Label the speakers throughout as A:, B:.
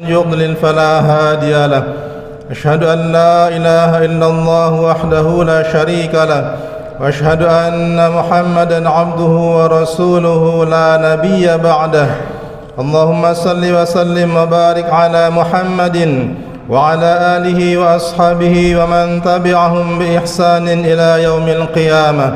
A: يضلل فلا هادي له أشهد أن لا إله إلا الله وحده لا شريك له وأشهد أن محمدا عبده ورسوله لا نبي بعده اللهم صل وسلم وبارك على محمد وعلى آله وأصحابه ومن تبعهم بإحسان إلى يوم القيامة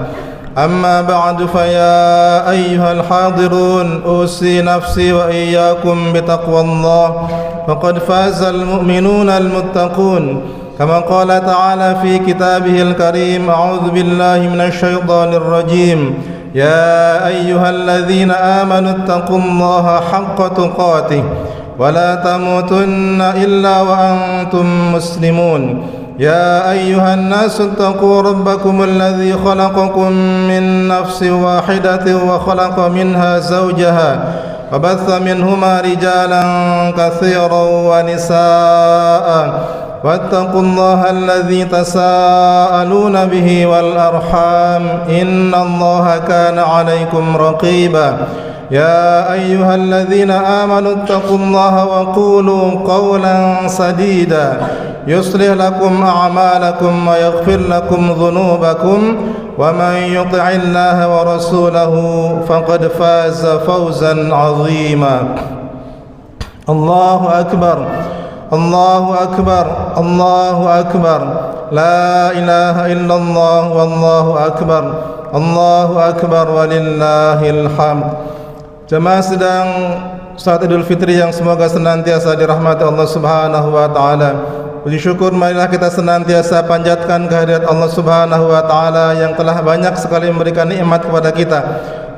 A: أما بعد فيا أيها الحاضرون أوصي نفسي وإياكم بتقوى الله فقد فاز المؤمنون المتقون كما قال تعالى في كتابه الكريم أعوذ بالله من الشيطان الرجيم يا أيها الذين آمنوا اتقوا الله حق تقاته ولا تموتن إلا وأنتم مسلمون يا أيها الناس اتقوا ربكم الذي خلقكم من نفس واحدة وخلق منها زوجها وبث منهما رجالا كثيرا ونساء واتقوا الله الذي تساءلون به والأرحام إن الله كان عليكم رقيبا يا أيها الذين آمنوا اتقوا الله وقولوا قولا سديدا يصلح لكم أعمالكم ويغفر لكم ذنوبكم ومن يطع الله ورسوله فقد فاز فوزا عظيما الله أكبر الله أكبر الله أكبر لا إله إلا الله والله أكبر الله أكبر ولله الحمد. Jemaah sedang saat Idul Fitri yang semoga senantiasa dirahmati Allah Subhanahu wa taala. Puji syukur marilah kita senantiasa panjatkan kehadirat Allah Subhanahu wa taala yang telah banyak sekali memberikan nikmat kepada kita.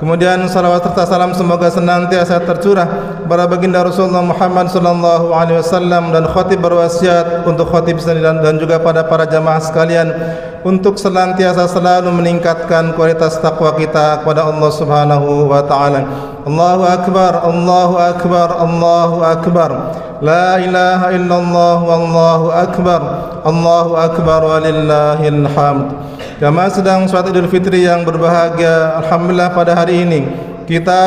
A: Kemudian salawat serta salam semoga senantiasa tercurah kepada baginda Rasulullah Muhammad sallallahu alaihi wasallam dan khatib berwasiat untuk khatib sendiri dan juga pada para jamaah sekalian untuk senantiasa selalu meningkatkan kualitas takwa kita kepada Allah Subhanahu wa taala. Allahu akbar, Allahu akbar, Allahu akbar. La ilaha illallah wallahu akbar. Allahu akbar walillahil hamd. Jamaah sedang salat Idul Fitri yang berbahagia. Alhamdulillah pada hari ini kita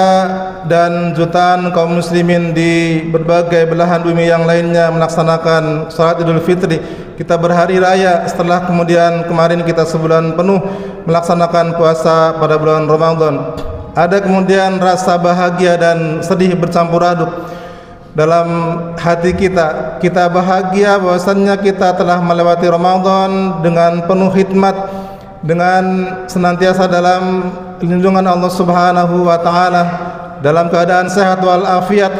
A: dan jutaan kaum muslimin di berbagai belahan bumi yang lainnya melaksanakan salat Idul Fitri. Kita berhari raya setelah kemudian kemarin kita sebulan penuh melaksanakan puasa pada bulan Ramadan. Ada kemudian rasa bahagia dan sedih bercampur aduk dalam hati kita. Kita bahagia bahwasannya kita telah melewati Ramadan dengan penuh hikmat, dengan senantiasa dalam lindungan Allah Subhanahu wa taala, dalam keadaan sehat wal afiat.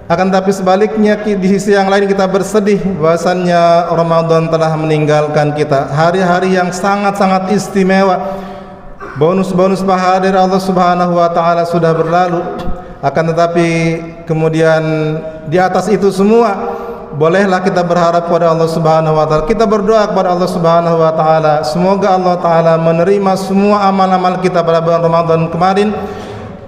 A: Akan tapi sebaliknya di sisi yang lain kita bersedih bahwasannya Ramadan telah meninggalkan kita. Hari-hari yang sangat-sangat istimewa, bonus-bonus pahala dari Allah Subhanahu wa taala sudah berlalu. Akan tetapi kemudian di atas itu semua bolehlah kita berharap kepada Allah Subhanahu wa taala. Kita berdoa kepada Allah Subhanahu wa taala, semoga Allah taala menerima semua amal-amal kita pada bulan Ramadan kemarin,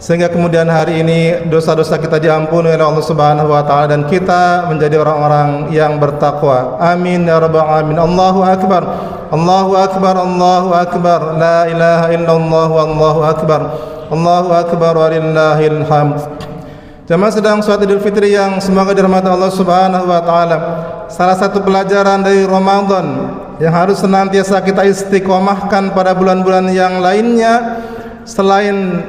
A: sehingga kemudian hari ini dosa-dosa kita diampuni oleh Allah Subhanahu wa taala dan kita menjadi orang-orang yang bertakwa. Amin ya rabbal alamin. Allahu akbar. Allahu akbar. Allahu akbar. La ilaha illallah wallahu akbar. Allahu akbar walillahil hamd. Jamaah sedang salat Idul Fitri yang semoga dirahmati Allah Subhanahu wa taala. Salah satu pelajaran dari Ramadan yang harus senantiasa kita istiqomahkan pada bulan-bulan yang lainnya, selain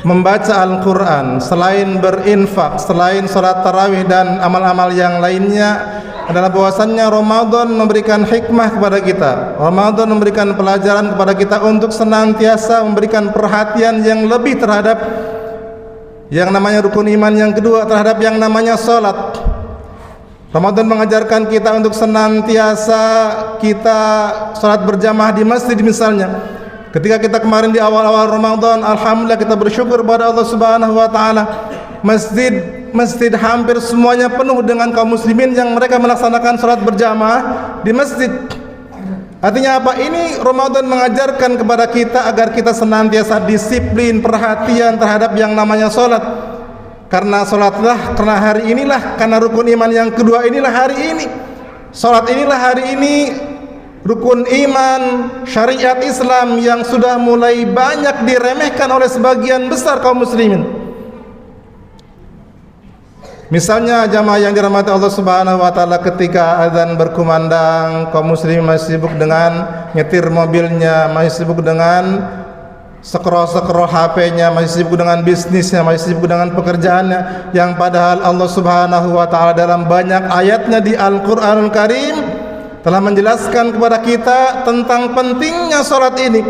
A: membaca Al-Quran, selain berinfak, selain salat tarawih dan amal-amal yang lainnya, adalah bahwasannya Ramadan memberikan hikmah kepada kita. Ramadan memberikan pelajaran kepada kita untuk senantiasa memberikan perhatian yang lebih terhadap yang namanya rukun iman yang kedua, terhadap yang namanya salat. Ramadan mengajarkan kita untuk senantiasa kita salat berjamaah di masjid misalnya. Ketika kita kemarin di awal-awal Ramadan, alhamdulillah kita bersyukur kepada Allah Subhanahu wa taala. Masjid hampir semuanya penuh dengan kaum muslimin yang mereka melaksanakan salat berjamaah di masjid. Artinya apa? Ini Ramadan mengajarkan kepada kita agar kita senantiasa disiplin, perhatian terhadap yang namanya salat. Karena salatlah, karena hari inilah, karena rukun iman yang kedua inilah hari ini. Salat inilah hari ini rukun iman syariat Islam yang sudah mulai banyak diremehkan oleh sebagian besar kaum muslimin. Misalnya jamaah yang dirahmati Allah Subhanahu wa taala, ketika azan berkumandang kaum muslimin masih sibuk dengan nyetir mobilnya, masih sibuk dengan scroll HP-nya, masih sibuk dengan bisnisnya, masih sibuk dengan pekerjaannya, yang padahal Allah Subhanahu wa taala dalam banyak ayatnya di Al-Qur'anul Karim telah menjelaskan kepada kita tentang pentingnya salat ini.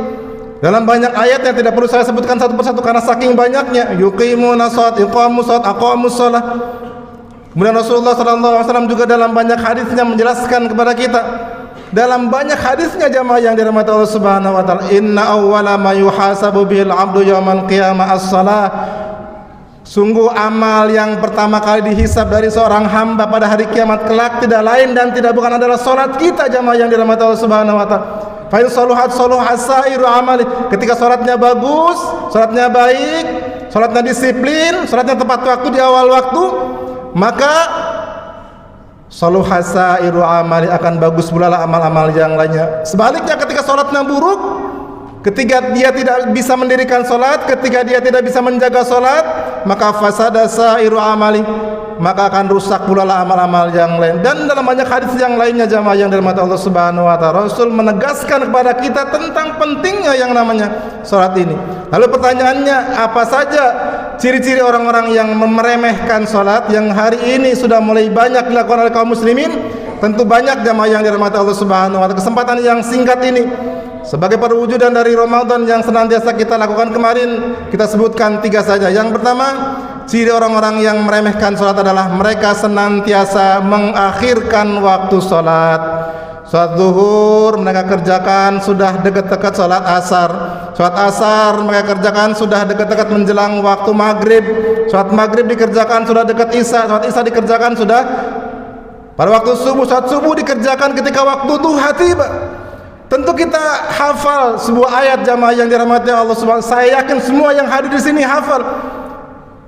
A: Dalam banyak ayat yang tidak perlu saya sebutkan satu persatu karena saking banyaknya. Yuqimuna shalat, iqamus shalat, aqamus shalah. Kemudian Rasulullah SAW juga dalam banyak hadisnya menjelaskan kepada kita. Dalam banyak hadisnya jamaah yang dirahmati Allah Subhanahu wa taala, inna awwala ma yuhasabu bihil 'abdu yaumal qiyamah as-shalah. Sungguh amal yang pertama kali dihisab dari seorang hamba pada hari kiamat kelak tidak lain dan tidak bukan adalah salat kita jamaah yang dirahmati Allah Subhanahu wa taala. Fa in saluhat saluhas sairu amali. Ketika salatnya bagus, salatnya baik, salatnya disiplin, salatnya tepat waktu di awal waktu, maka saluhas sairu amali, akan bagus pula amal-amal yang lainnya. Sebaliknya ketika salatnya buruk, ketika dia tidak bisa mendirikan salat, ketika dia tidak bisa menjaga salat, maka fasada sairu amali, maka akan rusak pula amal-amal yang lain. Dan dalam banyak hadis yang lainnya jamaah yang dirahmati Allah Subhanahu wa taala, Rasul menegaskan kepada kita tentang pentingnya yang namanya salat ini. Lalu pertanyaannya, apa saja ciri-ciri orang-orang yang meremehkan salat yang hari ini sudah mulai banyak dilakukan oleh kaum muslimin? Tentu banyak jamaah yang dirahmati Allah Subhanahu wa taala. Kesempatan yang singkat ini sebagai perwujudan dari Ramadan yang senantiasa kita lakukan kemarin, kita sebutkan 3 saja. Yang pertama, ciri orang-orang yang meremehkan salat adalah mereka senantiasa mengakhirkan waktu salat. Salat zuhur mereka kerjakan sudah dekat-dekat salat asar. Salat asar mereka kerjakan sudah dekat-dekat menjelang waktu maghrib. Salat maghrib dikerjakan sudah dekat isya. Salat isya dikerjakan sudah pada waktu subuh. Salat subuh dikerjakan ketika waktu duha tiba. Tentu kita hafal sebuah ayat jamaah yang dirahmati Allah Subhanahu wa taala. Saya yakin semua yang hadir di sini hafal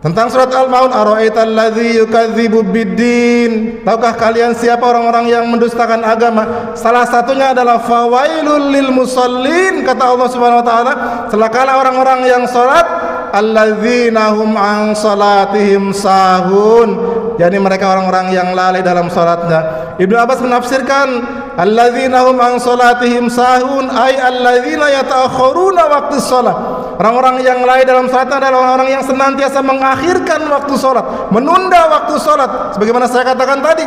A: tentang surat Al-Maun, ara'aital ladzi yukadzibu biddin. Tahukah kalian siapa orang-orang yang mendustakan agama? Salah satunya adalah fawailul lil musallin, kata Allah Subhanahu wa taala, celakalah orang-orang yang salat, alladzina hum an salatihim sahun, yakni mereka orang-orang yang lalai dalam salatnya. Ibnu Abbas menafsirkan alladzina hum an salatihim sahun ay alladzina yata'akhiruna waqtu shalah. Orang-orang yang lalai dalam salatnya adalah orang-orang yang senantiasa mengakhirkan waktu salat, menunda waktu salat. Sebagaimana saya katakan tadi,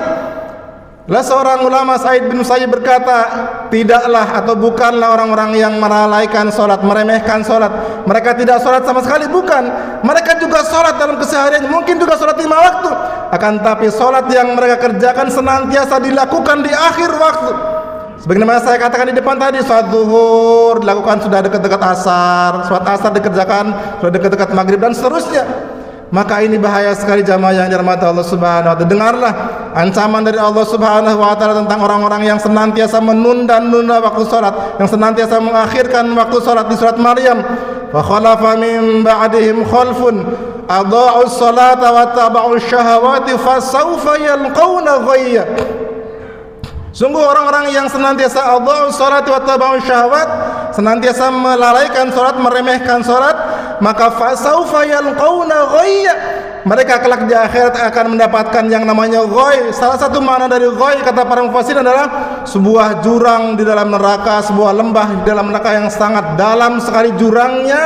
A: lah seorang ulama Sa'id bin Musayyib berkata, tidaklah atau bukanlah orang-orang yang melalaikan salat, meremehkan salat. Mereka tidak salat sama sekali, bukan. Mereka juga salat dalam keseharian, mungkin juga salat 5 waktu. Akan tapi salat yang mereka kerjakan senantiasa dilakukan di akhir waktu. Sebagaimana saya katakan di depan tadi, salat zuhur dilakukan sudah dekat-dekat asar, salat asar dikerjakan sudah dekat-dekat maghrib dan seterusnya. Maka ini bahaya sekali jamaah yang dirahmati Allah Subhanahu wa taala. Dengarlah ancaman dari Allah Subhanahu wa taala tentang orang-orang yang senantiasa menunda-nunda waktu salat, yang senantiasa mengakhirkan waktu salat di surat Maryam. Fa khalafa min ba'dihim khalfun adaa'us salata wa taba'us syahawati fasawfa yalqawna ghayya. Sungguh orang-orang yang senantiasa adaa'us salati wa taba'us syahawat, senantiasa melalaikan salat, meremehkan salat, maka fasaufa yalqauna ghayya, mereka kelak di akhirat akan mendapatkan yang namanya ghay. Salah satu makna dari ghay kata para mufassir adalah sebuah jurang di dalam neraka, sebuah lembah di dalam neraka yang sangat dalam sekali jurangnya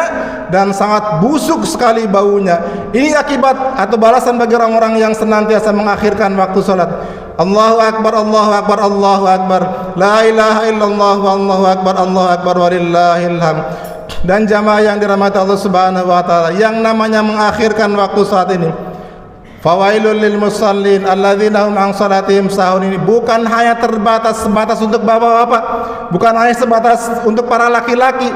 A: dan sangat busuk sekali baunya. Ini akibat atau balasan bagi orang-orang yang senantiasa mengakhirkan waktu salat. Allahu akbar, Allahu akbar, Allahu akbar, la ilaha illallah, wallahu akbar, Allahu akbar, walillahil hamd. Dan jamaah yang dirahmati Allah Subhanahu wa taala, yang namanya mengakhirkan waktu saat ini, fawailul lil musallin alladzina hum an salatihim sahun, ini bukan hanya sebatas untuk bapak-bapak, bukan hanya sebatas untuk para laki-laki.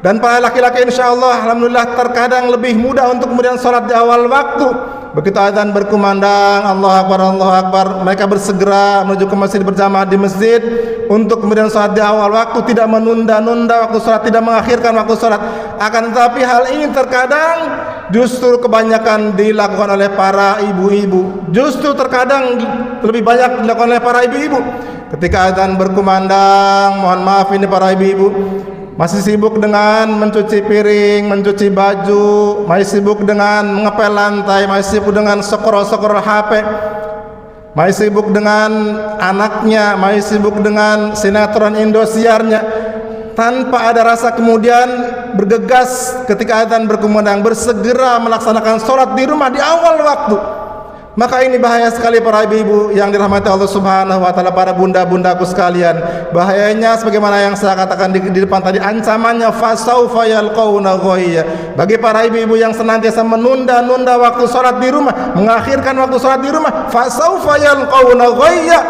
A: Dan para laki-laki insyaallah alhamdulillah terkadang lebih mudah untuk kemudian salat di awal waktu. Begitu azan berkumandang, Allahu akbar, Allahu akbar, mereka bersegera menuju ke masjid, berjamaah di masjid untuk kemudian salat di awal waktu, tidak menunda-nunda waktu salat, tidak mengakhirkan waktu salat. Akan tetapi hal ini terkadang justru kebanyakan dilakukan oleh para ibu-ibu. Justru terkadang lebih banyak dilakukan oleh para ibu-ibu. Ketika azan berkumandang, mohon maaf ini para ibu-ibu, masih sibuk dengan mencuci piring, mencuci baju, masih sibuk dengan mengepel lantai, masih sibuk dengan scroll HP, masih sibuk dengan anaknya, masih sibuk dengan sinetron Indosiarnya, tanpa ada rasa kemudian bergegas ketika azan berkumandang bersegera melaksanakan sholat di rumah di awal waktu. Maka ini bahaya sekali para ibu-ibu yang dirahmati Allah Subhanahu wa taala, para bunda-bundaku sekalian. Bahayanya sebagaimana yang saya katakan di depan tadi, ancamannya fasaufa yalqauna ghayya. Bagi para ibu-ibu yang senantiasa menunda-nunda waktu salat di rumah, mengakhirkan waktu salat di rumah, fasaufa yalqauna ghayya.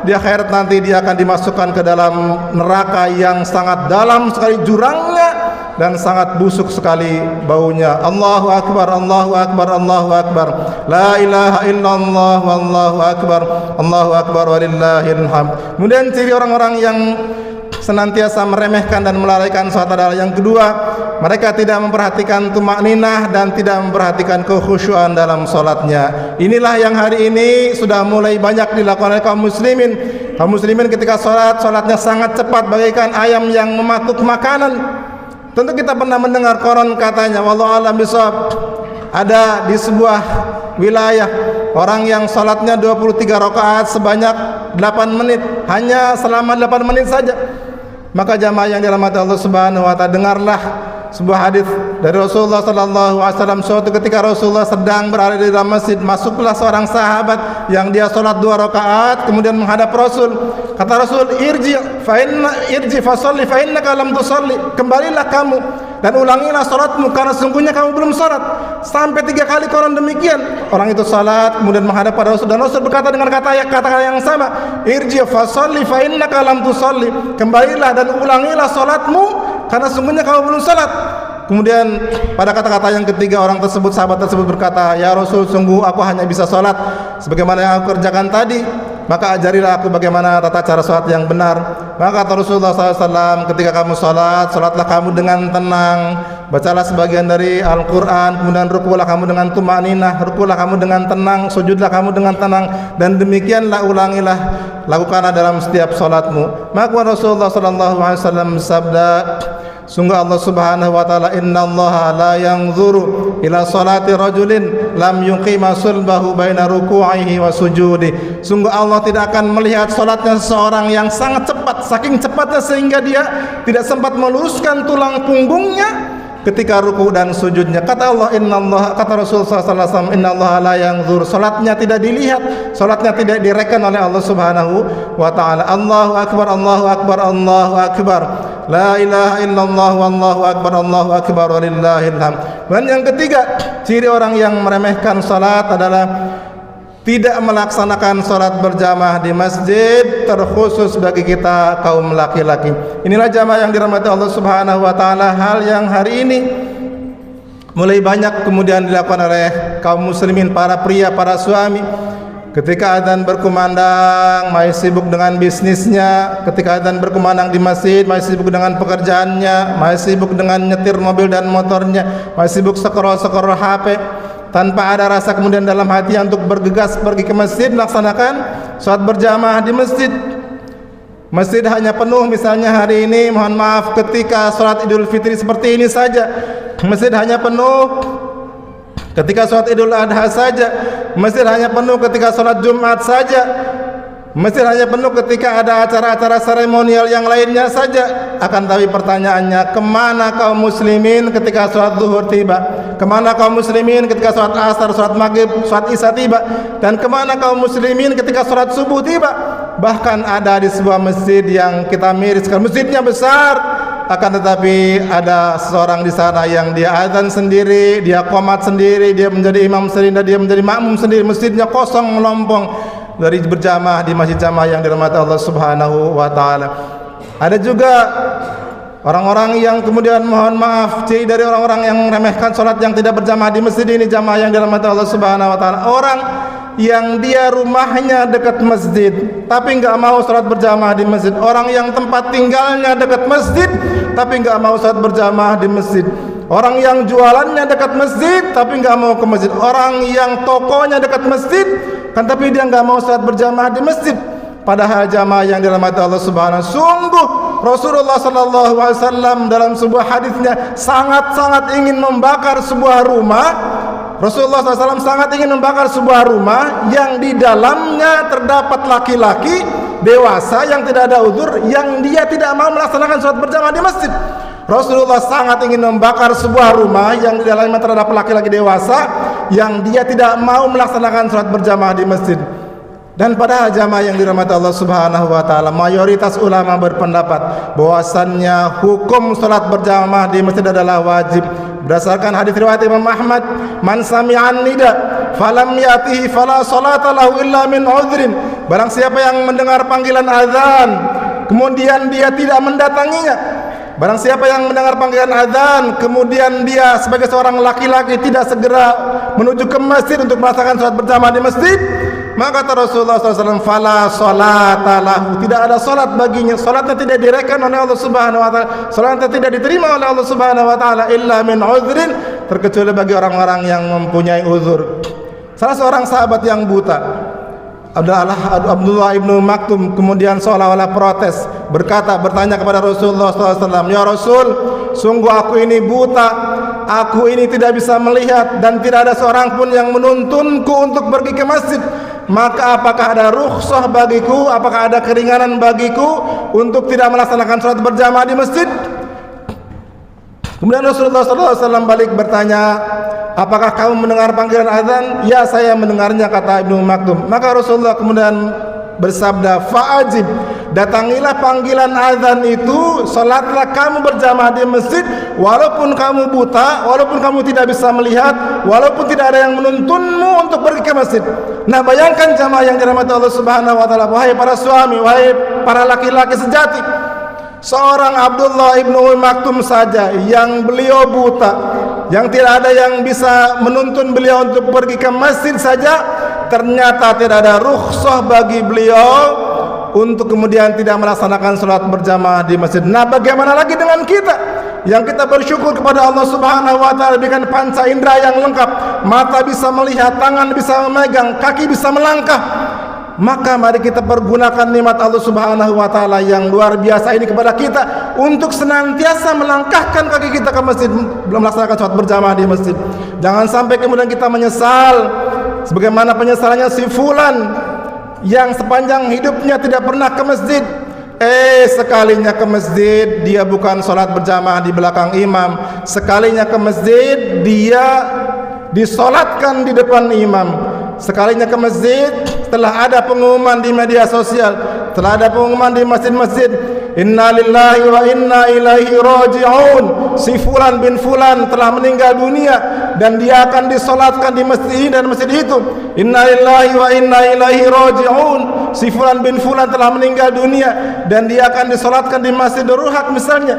A: Di akhirat nanti dia akan dimasukkan ke dalam neraka yang sangat dalam sekali jurangnya dan sangat busuk sekali baunya. Allahu akbar, Allahu akbar, Allahu akbar. La ilaha illallah wallahu akbar. Allahu akbar walillahil hamd. Kemudian ciri orang-orang yang senantiasa meremehkan dan melalaikan salat adalah yang kedua, mereka tidak memperhatikan tumakninah dan tidak memperhatikan kekhusyuan dalam salatnya. Inilah yang hari ini sudah mulai banyak dilakukan oleh kaum muslimin. Kaum muslimin ketika salatnya sangat cepat bagaikan ayam yang mematuk makanan. Tentu kita pernah mendengar koron katanya, wallahu a'lam bishawab, ada di sebuah wilayah orang yang salatnya 23 rakaat sebanyak 8 menit, hanya selama 8 menit saja. Maka jamaah yang dirahmati Allah Subhanahu wa taala, dengarlah sebuah hadis dari Rasulullah sallallahu alaihi wasallam. Suatu ketika Rasulullah sedang berada di dalam masjid, masuklah seorang sahabat yang dia salat 2 rakaat kemudian menghadap Rasul. Kata Rasul, irji fa shalli fa innaka lam tusalli. Kembalilah kamu dan ulangilah salatmu karena sungguhnya kamu belum salat. Sampai 3 kali koran demikian. Orang itu salat kemudian menghadap pada Rasul dan Rasul berkata dengan kata yang sama, irji fa shalli fa innaka lam tusalli. Kembalilah dan ulangilah salatmu karena sungguhnya kamu belum salat. Kemudian pada kata-kata yang ketiga, orang tersebut, sahabat tersebut berkata, ya Rasul, sungguh aku hanya bisa salat sebagaimana yang aku kerjakan tadi. Maka ajarilah aku bagaimana tata cara salat yang benar. Maka kata Rasulullah SAW, ketika kamu salat, salatlah kamu dengan tenang, bacalah sebagian dari Al-Quran, kemudian rukulah kamu dengan tumakninah, rukulah kamu dengan tenang, sujudlah kamu dengan tenang, dan demikianlah ulangilah, lakukanlah dalam setiap salatmu. Maka Rasulullah SAW bersabda, sungguh Allah Subhanahu wa taala, innallaha la yanzuru ila salati rajulin lam yuqima sulbahu baina ruku'ihi wa sujudi. Sungguh Allah tidak akan melihat salatnya seseorang yang sangat cepat, saking cepatnya sehingga dia tidak sempat meluruskan tulang punggungnya ketika ruku dan sujudnya. Kata Allah, innallaha, kata Rasulullah sallallahu alaihi wasallam, innallaha la yanzur. Salatnya tidak dilihat, salatnya tidak direken oleh Allah Subhanahu wa taala. Allahu akbar, Allahu akbar, Allahu akbar. La ilaha illallah wallahu akbar, Allahu akbar walillahil hamd. Dan yang ketiga, ciri orang yang meremehkan salat adalah tidak melaksanakan salat berjamaah di masjid, terkhusus bagi kita kaum laki-laki. Inilah jamaah yang dirahmati Allah Subhanahu wa taala, hal yang hari ini mulai banyak kemudian dilakukan oleh kaum muslimin, para pria, para suami. Ketika adzan berkumandang masih sibuk dengan bisnisnya, ketika adzan berkumandang di masjid masih sibuk dengan pekerjaannya, masih sibuk dengan nyetir mobil dan motornya, masih sibuk scroll HP, tanpa ada rasa kemudian dalam hati untuk bergegas pergi ke masjid melaksanakan salat berjamaah di masjid. Masjid hanya penuh, misalnya hari ini, mohon maaf, ketika salat Idul Fitri seperti ini saja, masjid hanya penuh. Ketika salat Idul Adha saja, masjid hanya penuh. Ketika salat Jumat saja, masjid hanya penuh. Ketika ada acara-acara seremonial yang lainnya saja. Akan tapi pertanyaannya, kemana kaum muslimin ketika salat zuhur tiba? Kemana kaum muslimin ketika salat asar, salat maghrib, salat isya tiba? Dan kemana kaum muslimin ketika salat subuh tiba? Bahkan ada di sebuah masjid yang kita miriskan, masjidnya besar, akan tetapi ada seseorang di sana yang dia azan sendiri, dia qomat sendiri, dia menjadi imam sendiri, dia menjadi makmum sendiri, masjidnya kosong melompong dari berjamaah di masjid jamaah yang dirahmati Allah Subhanahu wa taala. Ada juga orang-orang yang kemudian, mohon maaf, ciri dari orang-orang yang meremehkan salat yang tidak berjamaah di masjid ini, jamaah yang dirahmati Allah Subhanahu wa taala. Orang yang dia rumahnya dekat masjid tapi enggak mau salat berjamaah di masjid. Orang yang tempat tinggalnya dekat masjid tapi enggak mau salat berjamaah di masjid. Orang yang jualannya dekat masjid tapi enggak mau ke masjid. Orang yang tokonya dekat masjid kan tapi dia enggak mau salat berjamaah di masjid. Padahal jamaah yang dirahmati Allah Subhanahu, sungguh Rasulullah sallallahu alaihi wasallam dalam sebuah hadisnya sangat-sangat ingin membakar sebuah rumah. Rasulullah SAW sangat ingin membakar sebuah rumah yang di dalamnya terdapat laki-laki dewasa yang tidak ada uzur, yang dia tidak mau melaksanakan sholat berjamaah di masjid. Rasulullah sangat ingin membakar sebuah rumah yang di dalamnya terdapat laki-laki dewasa yang dia tidak mau melaksanakan sholat berjamaah di masjid. Dan pada jamaah yang dirahmati Allah Subhanahu wa taala, mayoritas ulama berpendapat bahwasannya hukum salat berjamaah di masjid adalah wajib berdasarkan hadis riwayat Imam Ahmad, man sami'an nida falam yatihi fala salata lahu illa min udhrin. Barang siapa yang mendengar panggilan azan kemudian dia tidak mendatanginya, barang siapa yang mendengar panggilan azan kemudian dia sebagai seorang laki-laki tidak segera menuju ke masjid untuk melaksanakan salat berjamaah di masjid, maka kata Rasulullah SAW, fala salata lahu, tidak ada salat baginya, salatnya tidak direken oleh Allah Subhanahu wa taala, salatnya tidak diterima oleh Allah Subhanahu wa taala illa min udhrin, terkecuali bagi orang-orang yang mempunyai uzur. Salah seorang sahabat yang buta, Abdullah ibnu Maktum, kemudian seolah-olah protes, bertanya kepada Rasulullah SAW, ya Rasul, sungguh aku ini buta, aku ini tidak bisa melihat dan tidak ada seorang pun yang menuntunku untuk pergi ke masjid, maka apakah ada rukhsah bagiku, apakah ada keringanan bagiku untuk tidak melaksanakan sholat berjamaah di masjid? Kemudian Rasulullah SAW balik bertanya, apakah kamu mendengar panggilan azan? Ya, saya mendengarnya, kata Ibnu Maktum. Maka Rasulullah kemudian bersabda, fa'ajib, datangilah panggilan azan itu, salatlah kamu berjamaah di masjid, walaupun kamu buta, walaupun kamu tidak bisa melihat, walaupun tidak ada yang menuntunmu untuk pergi ke masjid. Nah, bayangkan jamaah yang dirahmati Allah Subhanahu wa taala, wahai para suami, wahai para laki-laki sejati, seorang Abdullah ibnu Maktum saja yang beliau buta, yang tidak ada yang bisa menuntun beliau untuk pergi ke masjid saja, ternyata tidak ada rukhsah bagi beliau untuk kemudian tidak melaksanakan sholat berjamaah di masjid. Nah, bagaimana lagi dengan kita yang kita bersyukur kepada Allah Subhanahu wa taala berikan panca indera yang lengkap, mata bisa melihat, tangan bisa memegang, kaki bisa melangkah. Maka mari kita pergunakan nikmat Allah Subhanahu wa taala yang luar biasa ini kepada kita untuk senantiasa melangkahkan kaki kita ke masjid, belum melaksanakan sholat berjamaah di masjid. Jangan sampai kemudian kita menyesal sebagaimana penyesalannya si fulan yang sepanjang hidupnya tidak pernah ke masjid. Sekalinya ke masjid dia bukan sholat berjamaah di belakang imam, sekalinya ke masjid dia disolatkan di depan imam, sekalinya ke masjid telah ada pengumuman di media sosial, telah ada pengumuman di masjid-masjid, inna lillahi wa inna ilaihi raji'un, si fulan bin fulan telah meninggal dunia dan dia akan disolatkan di masjid ini dan masjid itu. Inna lillahi wa inna ilaihi raji'un, si fulan bin fulan telah meninggal dunia dan dia akan disolatkan di Masjidul Ruhaq misalnya.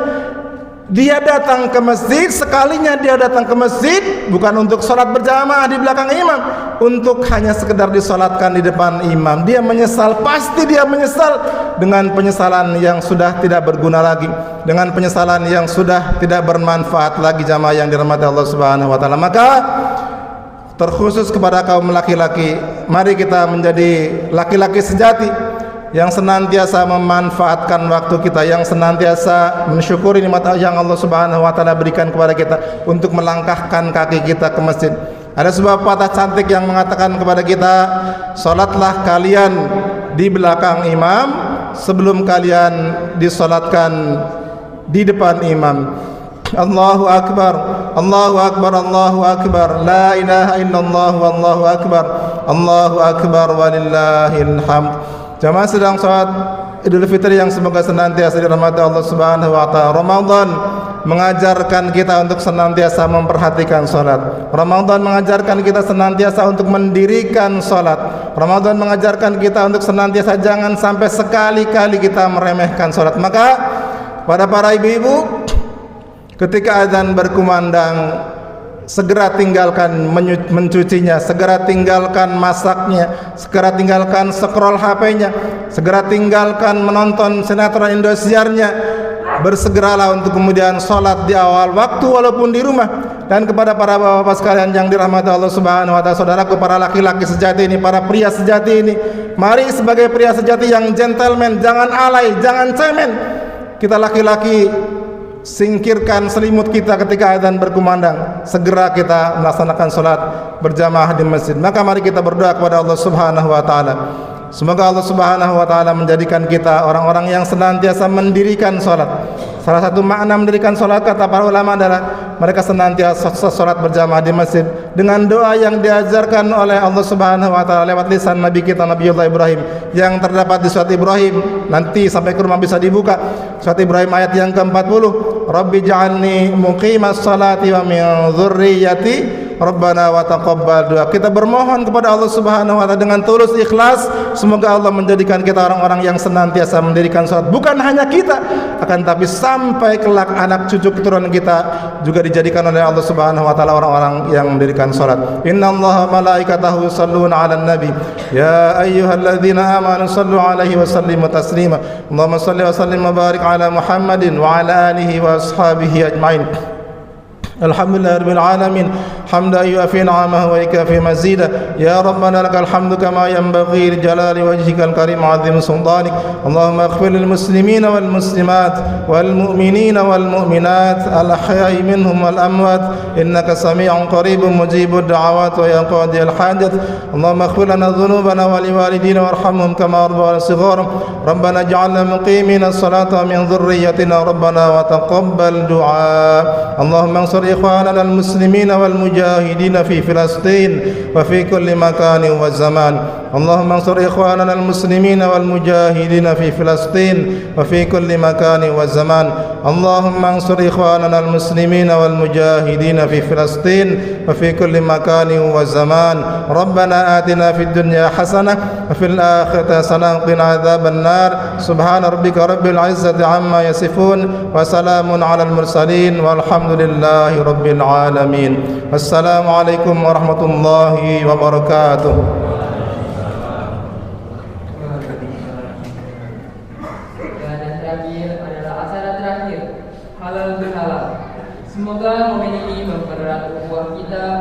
A: Dia datang ke masjid, sekalinya dia datang ke masjid bukan untuk sholat berjamaah di belakang imam, untuk hanya sekedar disolatkan di depan imam. Dia menyesal, pasti dia menyesal dengan penyesalan yang sudah tidak berguna lagi, dengan penyesalan yang sudah tidak bermanfaat lagi, jamaah yang dirahmati Allah Subhanahu wa taala. Maka terkhusus kepada kaum laki-laki, mari kita menjadi laki-laki sejati yang senantiasa memanfaatkan waktu kita, yang senantiasa mensyukuri nikmat yang Allah Subhanahu wa taala berikan kepada kita untuk melangkahkan kaki kita ke masjid. Ada sebuah patah cantik yang mengatakan kepada kita, salatlah kalian di belakang imam sebelum kalian disolatkan di depan imam. Allahu akbar, Allahu akbar, Allahu akbar, la ilaha illallah, wallahu akbar, Allahu akbar, walillahil hamd. Jamaah sedang sholat Idul Fitri yang semoga senantiasa dirahmati Allah Subhanahu wa taala. Ramadan mengajarkan kita untuk senantiasa memperhatikan sholat. Ramadan mengajarkan kita senantiasa untuk mendirikan sholat. Ramadan mengajarkan kita untuk senantiasa jangan sampai sekali-kali kita meremehkan sholat. Maka pada para ibu-ibu, ketika azan berkumandang, segera tinggalkan mencucinya, segera tinggalkan masaknya, segera tinggalkan scroll HP-nya, segera tinggalkan menonton sinetron Indosiarnya. Bersegeralah untuk kemudian sholat di awal waktu walaupun di rumah. Dan kepada para bapak-bapak sekalian yang dirahmati Allah Subhanahu wa taala, saudaraku para laki-laki sejati ini, para pria sejati ini, mari sebagai pria sejati yang gentleman, jangan alay, jangan cemen. Kita laki-laki singkirkan selimut kita ketika azan berkumandang. Segera kita melaksanakan salat berjamaah di masjid. Maka mari kita berdoa kepada Allah Subhanahu wa taala. Semoga Allah Subhanahu wa taala menjadikan kita orang-orang yang senantiasa mendirikan salat. Salah satu makna mendirikan salat kata para ulama adalah mereka senantiasa salat berjamaah di masjid dengan doa yang diajarkan oleh Allah Subhanahu wa taala lewat lisan Nabi kita Nabiullah Ibrahim yang terdapat di surat Ibrahim. Nanti sampai ke rumah bisa dibuka. Surat Ibrahim ayat yang ke-40. Rabbi ja'alni muqimas salati wa min dzurriyyati Rabbana wa taqabbal doa. Kita bermohon kepada Allah Subhanahu wa taala dengan tulus ikhlas, semoga Allah menjadikan kita orang-orang yang senantiasa mendirikan salat. Bukan hanya kita, akan tapi sampai kelak anak cucu keturunan kita juga dijadikan oleh Allah Subhanahu wa taala orang-orang yang mendirikan salat. Innallaha malaikatahu yusholluna 'alan nabi. Ya ayyuhalladzina amanu shallu 'alaihi wa sallimu taslima. Allahumma shalli wa sallim wa barik 'ala Muhammadin wa 'ala alihi wa ashabihi ajmain. Alhamdulillah rabbil alamin hamdan yuafi ni'amahu wa yukafi mazida ya rabbana lakal hamdu kama yanbaghi li jalali wajhikal karim 'azim sultanik Allahumma ighfir lil muslimina wal muslimat wal mu'minina wal mu'minat al ahya'i minhum wal amwat innaka sami'un qaribun mujibud da'awat wa ya qadiyal hajat Allahumma ighfir lana dhunubana wa liwalidina warhamhum kama rabbana shighara rabbana ij'alna muqimina as-salata min dhurriyyatina rabbana wa taqabbal du'a Allahumma ansur إخواننا المسلمين والمجاهدين في فلسطين وفي كل مكان وزمان اللهم انصر إخواننا المسلمين والمجاهدين في فلسطين وفي كل مكان وزمان اللهم انصر إخواننا المسلمين والمجاهدين في فلسطين وفي كل مكان وزمان ربنا آتنا في الدنيا حسنة وفي الآخرة حسنة وقنا عذاب النار سبحان ربك رب العزة عما يصفون وسلام على المرسلين والحمد لله رب العالمين السلام عليكم ورحمة الله وبركاته.
B: Dan yang terakhir adalah acara terakhir halal bihalal. Semoga momen ini mempererat ukhuwah kita